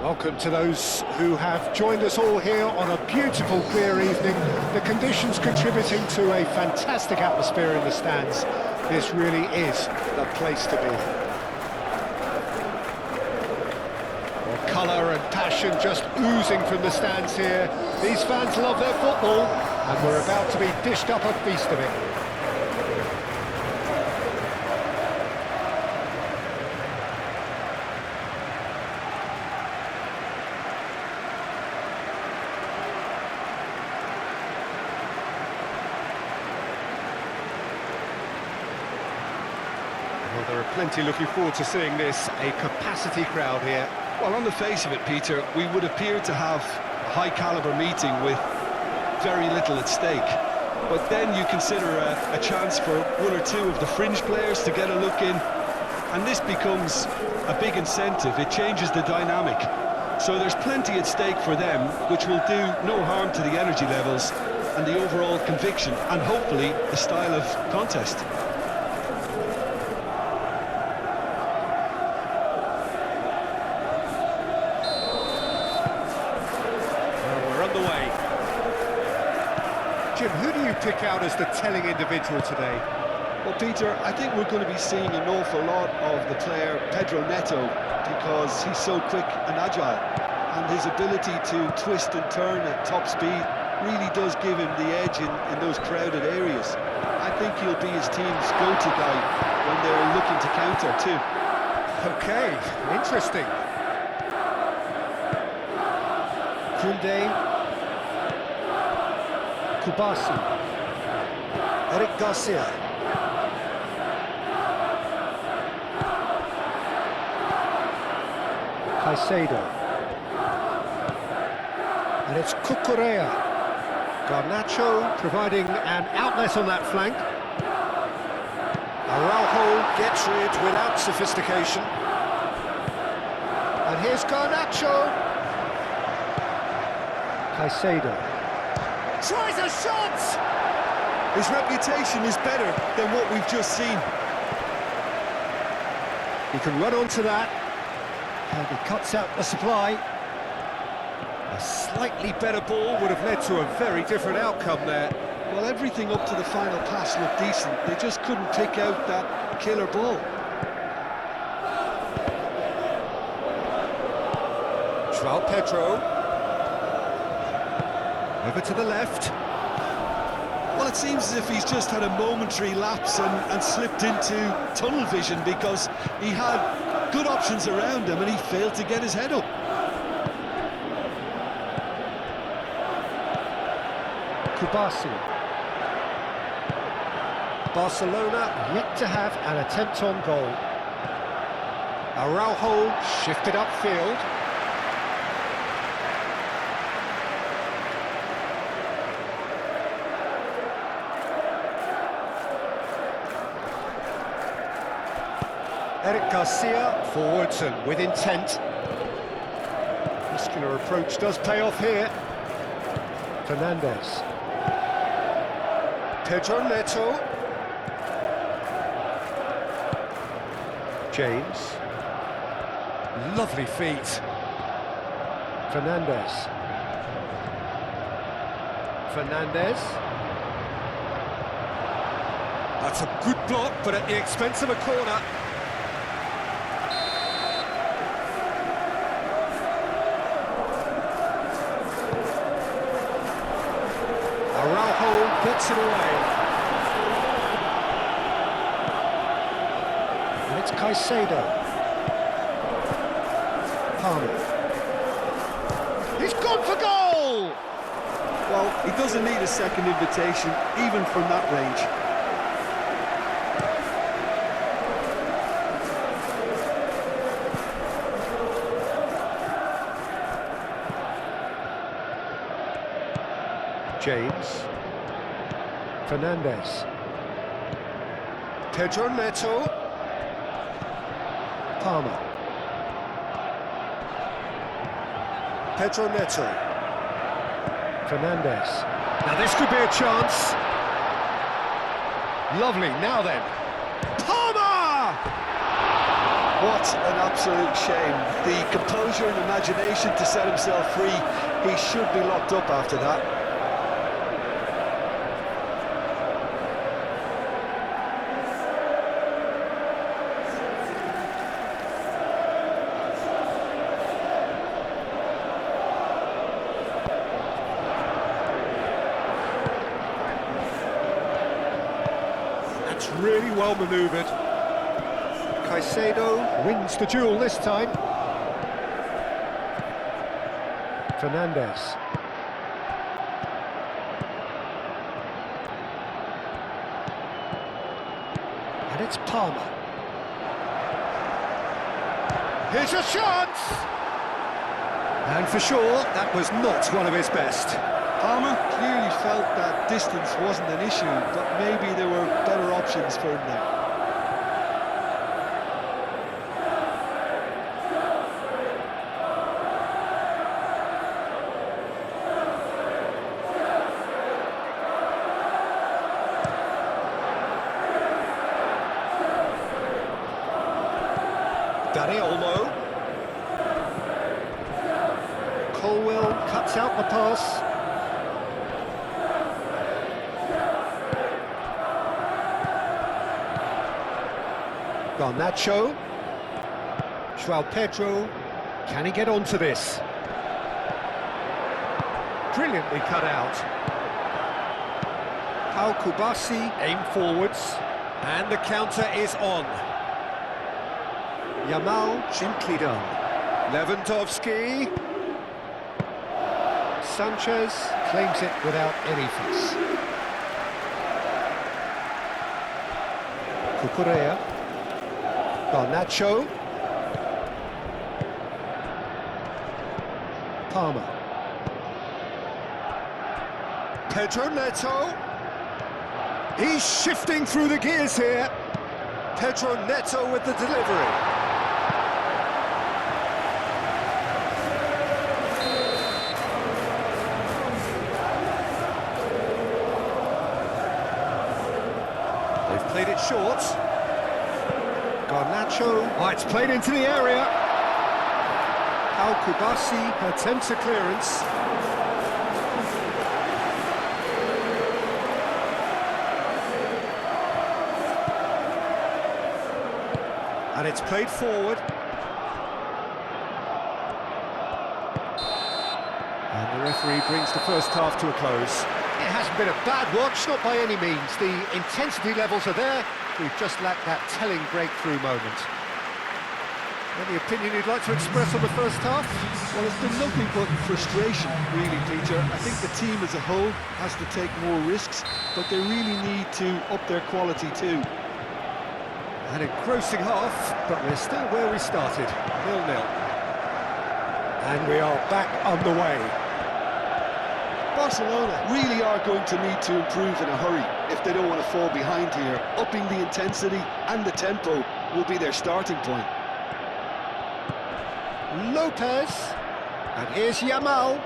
Welcome to those who have joined us all here on a beautiful, clear evening. The conditions contributing to a fantastic atmosphere in the stands. This really is the place to be. Well, colour and passion just oozing from the stands here. These fans love their football, and we're about to be dished up a feast of it. Well, there are plenty looking forward to seeing this, a capacity crowd here. Well, on the face of it, Peter, we would appear to have a high-caliber meeting with very little at stake. But then you consider a chance for one or two of the fringe players to get a look in, and this becomes a big incentive. It changes the dynamic. So there's plenty at stake for them, which will do no harm to the energy levels and the overall conviction, and hopefully the style of contest. Jim, who do you pick out as the telling individual today? Well, Peter, I think we're going to be seeing an awful lot of the player Pedro Neto, because he's so quick and agile, and his ability to twist and turn at top speed really does give him the edge in those crowded areas. I think he'll be his team's go-to guy when they're looking to counter too. Okay, interesting. Koundé. Kubasi, Eric Garcia, Caicedo, and it's Cucurella. Garnacho providing an outlet on that flank. Araujo gets rid without sophistication. And here's Garnacho. Caicedo. Tries a shot! His reputation is better than what we've just seen. He can run onto that, and he cuts out the supply. A slightly better ball would have led to a very different outcome there. Well, everything up to the final pass looked decent. They just couldn't pick out that killer ball. João Pedro. Over to the left. Well, it seems as if he's just had a momentary lapse and slipped into tunnel vision, because he had good options around him and he failed to get his head up. Kubasi. Barcelona yet to have an attempt on goal. Araujo shifted upfield. Eric Garcia forwards and with intent. Muscular approach does pay off here. Fernandez. Pedro Neto. James. Lovely feet. Fernandez. Fernandez. That's a good block, but at the expense of a corner. Araujo gets it away. And it's Caicedo. Palmer. He's gone for goal! Well, he doesn't need a second invitation, even from that range. James. Fernandez. Pedro Neto. Palmer. Pedro Neto. Fernandez. Now this could be a chance. Lovely, now then. Palmer! What an absolute shame. The composure and imagination to set himself free. He should be locked up after that. That's really well manoeuvred. Caicedo wins the duel this time. Fernandez. And it's Palmer. Here's a chance! And for sure, that was not one of his best. Palmer clearly felt that distance wasn't an issue, but maybe there were better options for him there. Dani Olmo. Colwell cuts out the pass. Garnacho. João Pedro. Can he get onto this? Brilliantly cut out. Pau Kubasi aim forwards. And the counter is on. Yamal, gently done. Lewandowski. Sanchez claims it without any fuss. Cucurella. Garnacho. Palmer. Pedro Neto. He's shifting through the gears here. Pedro Neto with the delivery. They've played it short. Garnacho. Oh, it's played into the area. Pau Kubasi attempts a clearance. And it's played forward. And the referee brings the first half to a close. It hasn't been a bad watch, not by any means. The intensity levels are there. We've just lacked that telling breakthrough moment. Any opinion you'd like to express on the first half? Well, it's been nothing but frustration, really, Peter. I think the team as a whole has to take more risks, but they really need to up their quality too. An engrossing half, but we're still where we started, 0-0. And we are back underway. Barcelona really are going to need to improve in a hurry if they don't want to fall behind here. Upping the intensity and the tempo will be their starting point. Lopez, and here's Yamal.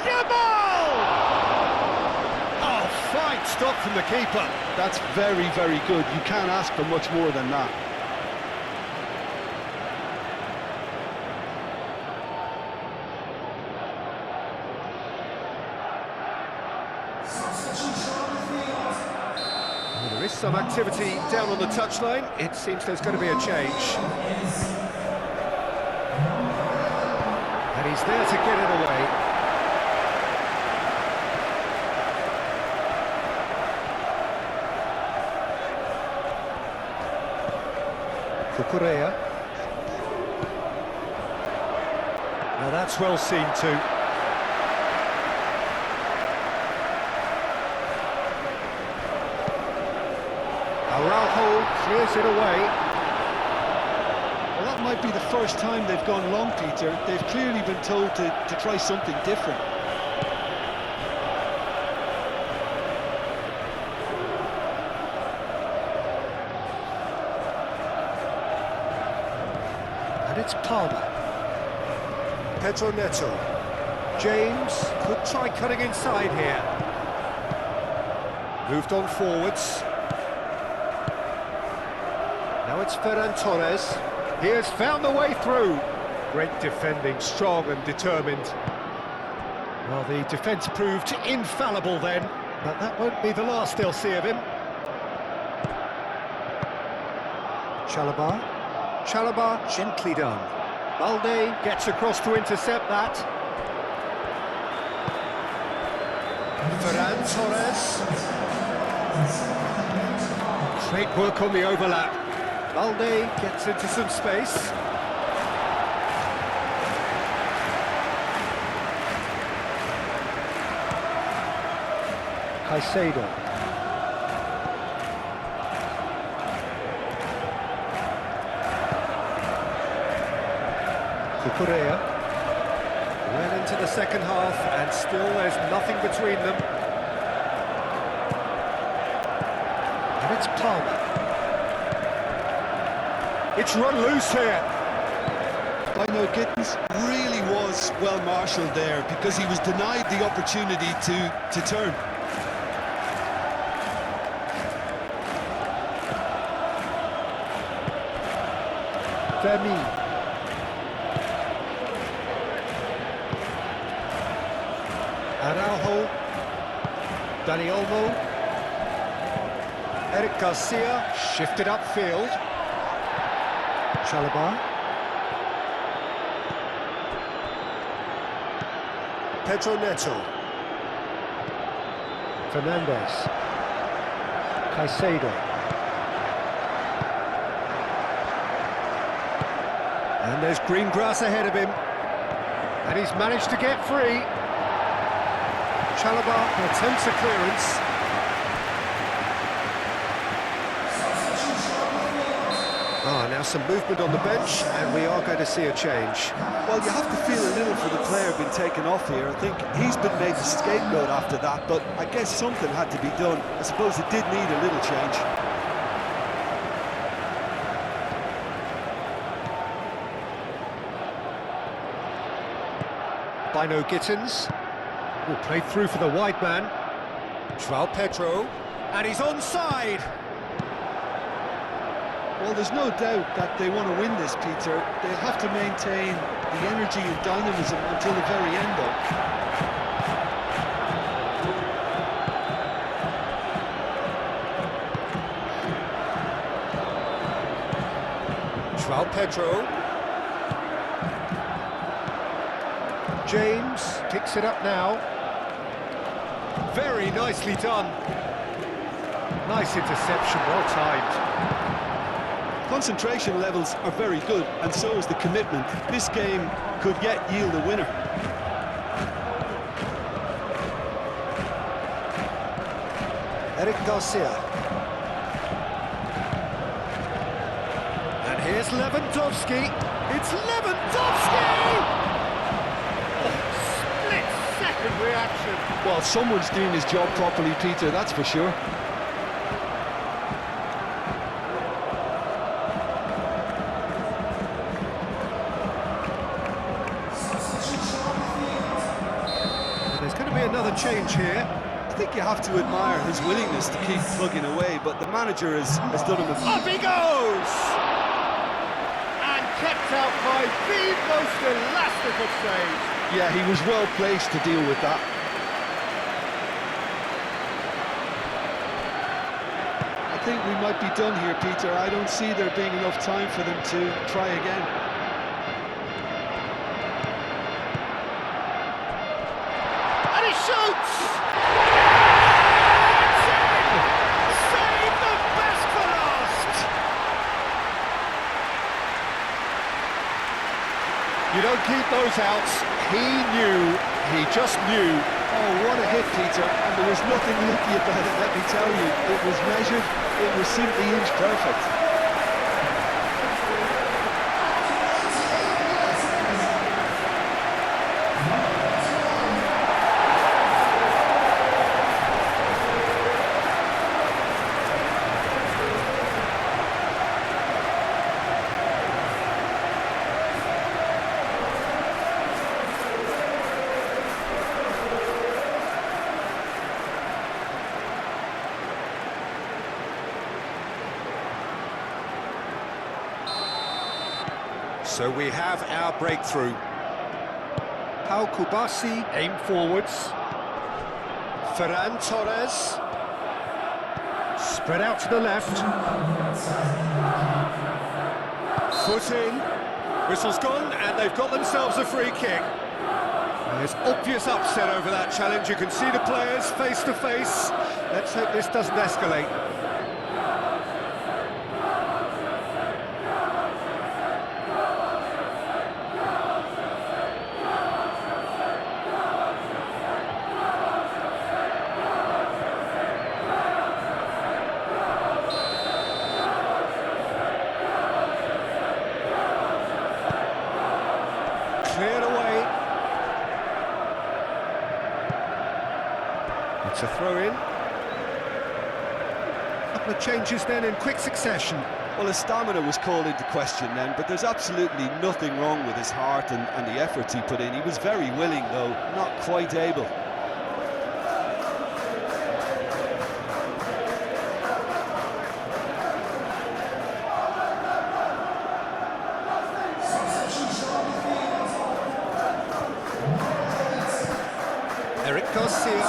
Yamal! Oh, fine stop from the keeper. That's very, very good. You can't ask for much more than that. Well, there is some activity down on the touchline. It seems there's going to be a change. And he's there to get it away. Cucurella. Now that's well seen too. Araujo clears it away. Well, that might be the first time they've gone long, Peter. They've clearly been told to try something different. And it's Palmer. Pedro Neto. James could try cutting inside here. Moved on forwards. it's Ferran Torres. He has found the way through. Great defending, strong and determined. Well, the defence proved infallible then, but that won't be the last they'll see of him. Chalobah, gently done. Balde gets across to intercept that. Ferran Torres. Great work on the overlap. Balde gets into some space. Caicedo. Cucurella. Well into the second half, and still there's nothing between them. And it's Palmer. It's run loose here. I know Gittins really was well marshalled there because he was denied the opportunity to turn. Fermin. Araujo. Dani Olmo. Eric Garcia shifted upfield. Chalobah. Pedro Neto. Fernandez. Caicedo. And there's green grass ahead of him. And he's managed to get free. Chalobah attempts a clearance. Now some movement on the bench, and we are going to see a change. Well, you have to feel a little for the player being taken off here. I think he's been made the scapegoat after that, but I guess something had to be done. I suppose it did need a little change. Bino Gittins will play through for the wide man. João Pedro, and he's onside. Well, there's no doubt that they want to win this, Peter. They'll have to maintain the energy and dynamism until the very end, though. João Pedro. James picks it up now. Very nicely done. Nice interception, well timed. Concentration levels are very good, and so is the commitment. This game could yet yield a winner. Eric Garcia. And here's Lewandowski. It's Lewandowski! Split-second reaction. Well, someone's doing his job properly, Peter, that's for sure. There's going to be another change here. I think you have to admire his willingness to keep plugging away, but the manager has done him a... Up he goes! And kept out by the most elastic of saves. Yeah, he was well placed to deal with that. I think we might be done here, Peter. I don't see there being enough time for them to try again. Shoots! Save the best for last! You don't keep those outs. He just knew. Oh, what a hit, Peter. And there was nothing lucky about it, let me tell you. It was measured, it was simply inch perfect. So we have our breakthrough. Pau Kubasi, aim forwards. Ferran Torres. Spread out to the left. Foot in. Whistle's gone, and they've got themselves a free kick. And there's obvious upset over that challenge. You can see the players face to face. Let's hope this doesn't escalate. Cleared away. It's a throw-in. Couple of changes then in quick succession. Well, his stamina was called into question then, but there's absolutely nothing wrong with his heart and the efforts he put in. He was very willing, though, not quite able. Eric Garcia.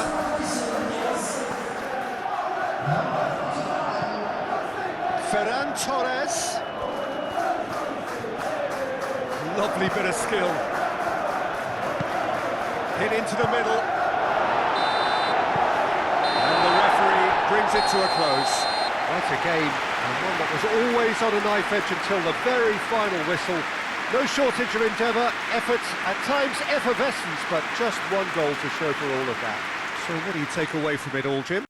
Ferran Torres. Lovely bit of skill. Hit into the middle. And the referee brings it to a close. What a game, and one that was always on a knife edge until the very final whistle. No shortage of endeavour, effort, at times effervescence, but just one goal to show for all of that. So what do you take away from it all, Jim?